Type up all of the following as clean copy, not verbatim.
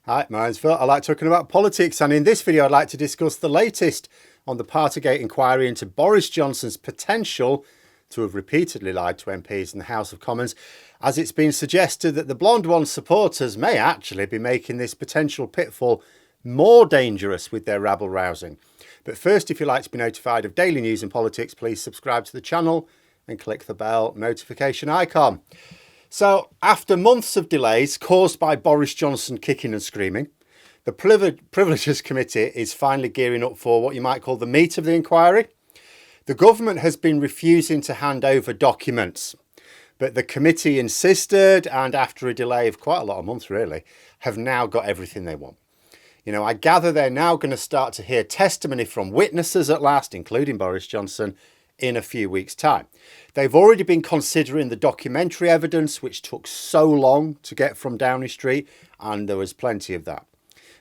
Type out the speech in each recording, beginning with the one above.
Hi, my name's Phil. I like talking about politics, and in this video I'd like to discuss the latest on the Partygate inquiry into Boris Johnson's potential to have repeatedly lied to MPs in the House of Commons, as it's been suggested that the Blonde One's supporters may actually be making this potential pitfall more dangerous with their rabble-rousing. But first, if you'd like to be notified of daily news in politics, please subscribe to the channel and click the bell notification icon. So, after months of delays caused by Boris Johnson kicking and screaming, the Privileges Committee is finally gearing up for what you might call the meat of the inquiry. The government has been refusing to hand over documents, but the committee insisted, and after a delay of quite a lot of months really, have now got everything they want. You know, I gather they're now going to start to hear testimony from witnesses at last, including Boris Johnson, in a few weeks' time. They've already been considering the documentary evidence, which took so long to get from Downing Street, and there was plenty of that.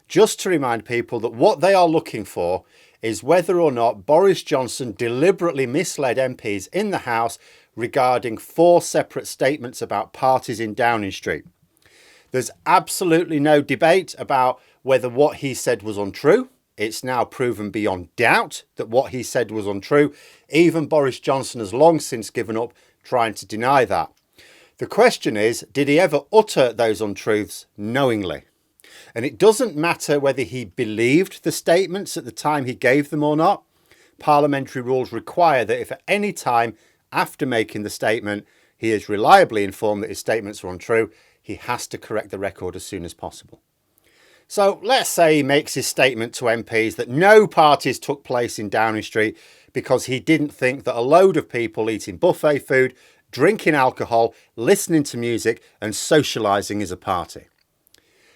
Just to remind people that what they are looking for is whether or not Boris Johnson deliberately misled MPs in the House regarding 4 separate statements about parties in Downing Street. There's absolutely no debate about whether what he said was untrue. It's now proven beyond doubt that what he said was untrue. Even Boris Johnson has long since given up trying to deny that. The question is, did he ever utter those untruths knowingly? And it doesn't matter whether he believed the statements at the time he gave them or not. Parliamentary rules require that if at any time after making the statement he is reliably informed that his statements are untrue, he has to correct the record as soon as possible. So let's say he makes his statement to MPs that no parties took place in Downing Street because he didn't think that a load of people eating buffet food, drinking alcohol, listening to music and socialising is a party.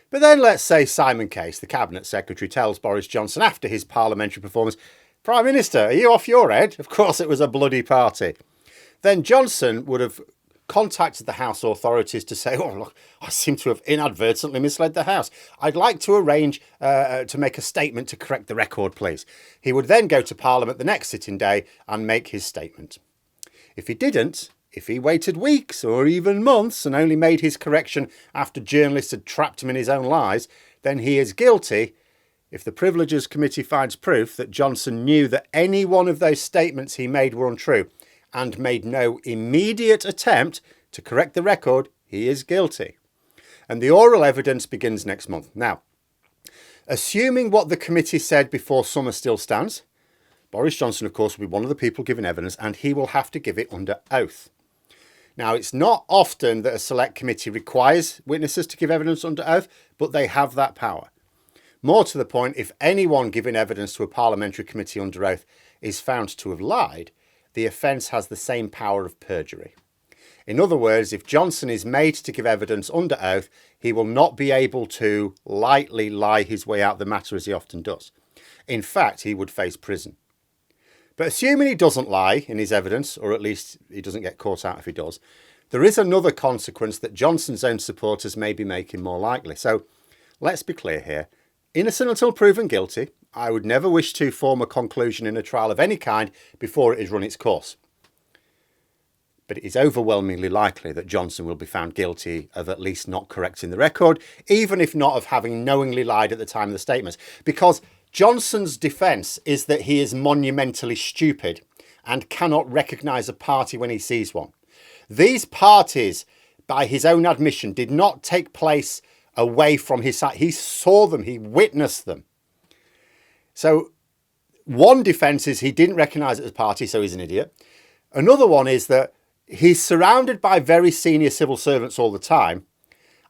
But then let's say Simon Case, the Cabinet Secretary, tells Boris Johnson after his parliamentary performance, "Prime Minister, are you off your head? Of course it was a bloody party." Then Johnson would have contacted the House authorities to say, "Oh, look, I seem to have inadvertently misled the House. I'd like to arrange to make a statement to correct the record, please." He would then go to Parliament the next sitting day and make his statement. If he didn't, if he waited weeks or even months and only made his correction after journalists had trapped him in his own lies, then he is guilty if the Privileges Committee finds proof that Johnson knew that any one of those statements he made were untrue and made no immediate attempt to correct the record. He is guilty. And the oral evidence begins next month. Now, assuming what the committee said before summer still stands, Boris Johnson, of course, will be one of the people giving evidence, and he will have to give it under oath. Now, it's not often that a select committee requires witnesses to give evidence under oath, but they have that power. More to the point, if anyone giving evidence to a parliamentary committee under oath is found to have lied, the offence has the same power of perjury. In other words, if Johnson is made to give evidence under oath, he will not be able to lightly lie his way out the matter as he often does. In fact, he would face prison. But assuming he doesn't lie in his evidence, or at least he doesn't get caught out if he does, there is another consequence that Johnson's own supporters may be making more likely. So let's be clear here. Innocent until proven guilty. I would never wish to form a conclusion in a trial of any kind before it has run its course. But it is overwhelmingly likely that Johnson will be found guilty of at least not correcting the record, even if not of having knowingly lied at the time of the statements. Because Johnson's defence is that he is monumentally stupid and cannot recognise a party when he sees one. These parties, by his own admission, did not take place away from his sight. He saw them, he witnessed them. So one defence is he didn't recognise it as a party, so he's an idiot. Another one is that he's surrounded by very senior civil servants all the time,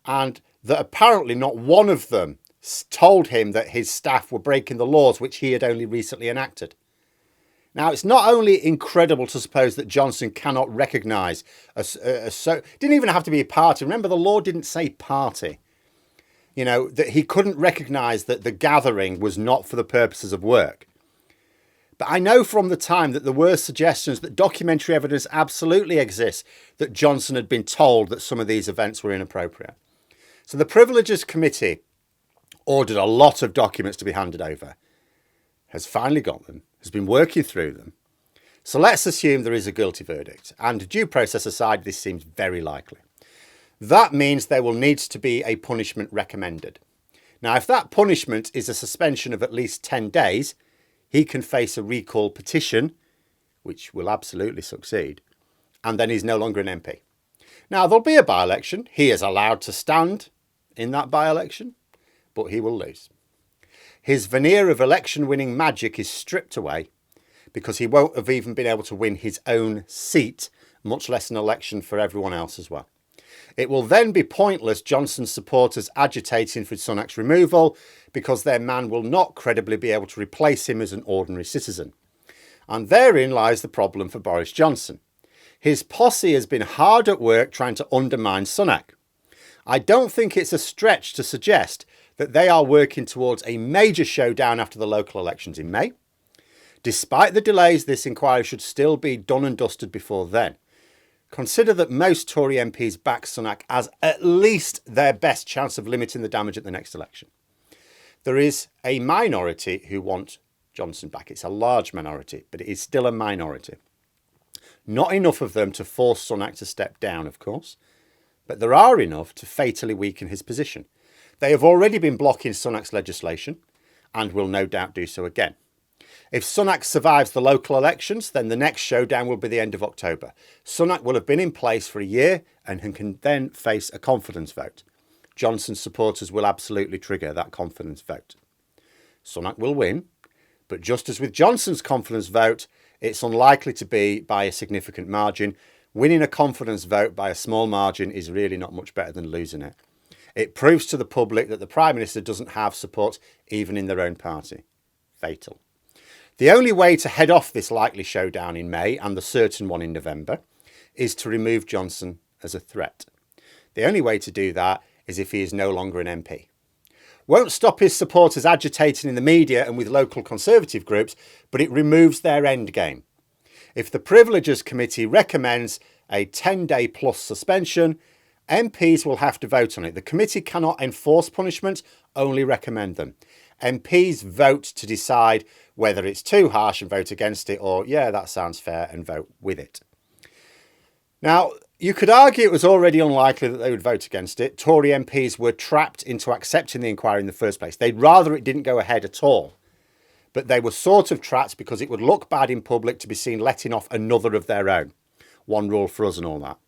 and that apparently not one of them told him that his staff were breaking the laws which he had only recently enacted. Now, it's not only incredible to suppose that Johnson cannot recognise didn't even have to be a party. Remember, the law didn't say party. You know, that he couldn't recognise that the gathering was not for the purposes of work. But I know from the time that there were suggestions that documentary evidence absolutely exists that Johnson had been told that some of these events were inappropriate. So the Privileges Committee ordered a lot of documents to be handed over, has finally got them, has been working through them. So let's assume there is a guilty verdict, and due process aside, this seems very likely. That means there will need to be a punishment recommended. Now, if that punishment is a suspension of at least 10 days, he can face a recall petition, which will absolutely succeed, and then he's no longer an MP. Now, there'll be a by-election. He is allowed to stand in that by-election, but he will lose. His veneer of election-winning magic is stripped away because he won't have even been able to win his own seat, much less an election for everyone else as well. It will then be pointless Johnson's supporters agitating for Sunak's removal because their man will not credibly be able to replace him as an ordinary citizen. And therein lies the problem for Boris Johnson. His posse has been hard at work trying to undermine Sunak. I don't think it's a stretch to suggest that they are working towards a major showdown after the local elections in May. Despite the delays, this inquiry should still be done and dusted before then. Consider that most Tory MPs back Sunak as at least their best chance of limiting the damage at the next election. There is a minority who want Johnson back. It's a large minority, but it is still a minority. Not enough of them to force Sunak to step down, of course, but there are enough to fatally weaken his position. They have already been blocking Sunak's legislation and will no doubt do so again. If Sunak survives the local elections, then the next showdown will be the end of October. Sunak will have been in place for a year and can then face a confidence vote. Johnson's supporters will absolutely trigger that confidence vote. Sunak will win, but just as with Johnson's confidence vote, it's unlikely to be by a significant margin. Winning a confidence vote by a small margin is really not much better than losing it. It proves to the public that the Prime Minister doesn't have support even in their own party. Fatal. The only way to head off this likely showdown in May and the certain one in November is to remove Johnson as a threat. The only way to do that is if he is no longer an MP. Won't stop his supporters agitating in the media and with local Conservative groups, but it removes their endgame. If the Privileges Committee recommends a 10-day plus suspension, MPs will have to vote on it. The committee cannot enforce punishment, only recommend them. MPs vote to decide whether it's too harsh and vote against it, or, yeah, that sounds fair, and vote with it. Now, you could argue it was already unlikely that they would vote against it. Tory MPs were trapped into accepting the inquiry in the first place. They'd rather it didn't go ahead at all. But they were sort of trapped because it would look bad in public to be seen letting off another of their own. One rule for us and all that.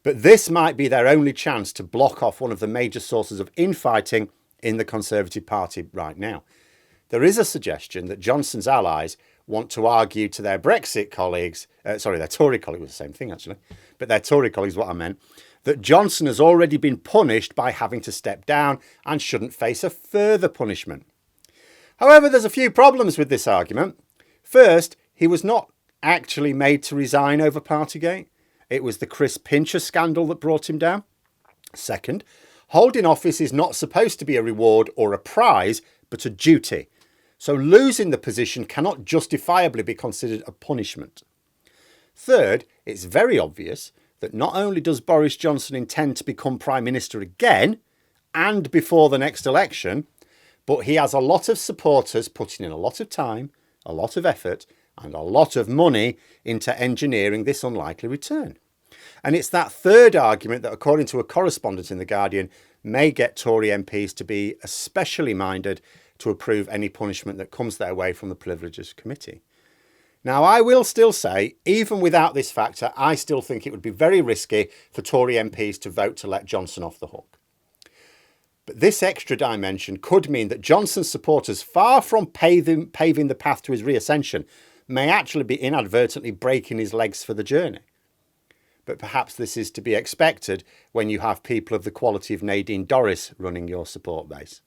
But this might be their only chance to block off one of the major sources of infighting in the Conservative Party right now. There is a suggestion that Johnson's allies want to argue to their Brexit colleagues, their Tory colleagues was the same thing actually, but their Tory colleagues, what I meant, that Johnson has already been punished by having to step down and shouldn't face a further punishment. However, there's a few problems with this argument. First, he was not actually made to resign over Partygate. It was the Chris Pincher scandal that brought him down. Second, holding office is not supposed to be a reward or a prize, but a duty. So losing the position cannot justifiably be considered a punishment. Third, it's very obvious that not only does Boris Johnson intend to become Prime Minister again and before the next election, but he has a lot of supporters putting in a lot of time, a lot of effort and a lot of money into engineering this unlikely return. And it's that third argument that, according to a correspondent in The Guardian, may get Tory MPs to be especially minded to approve any punishment that comes their way from the Privileges Committee. Now, I will still say, even without this factor, I still think it would be very risky for Tory MPs to vote to let Johnson off the hook. But this extra dimension could mean that Johnson's supporters, far from paving the path to his reascension, may actually be inadvertently breaking his legs for the journey. But perhaps this is to be expected when you have people of the quality of Nadine Dorries running your support base.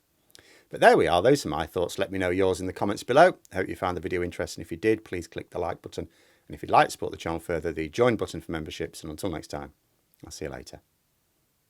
But there we are. Those are my thoughts. Let me know yours in the comments below. I hope you found the video interesting. If you did, please click the like button. And if you'd like to support the channel further, the join button for memberships. And until next time, I'll see you later.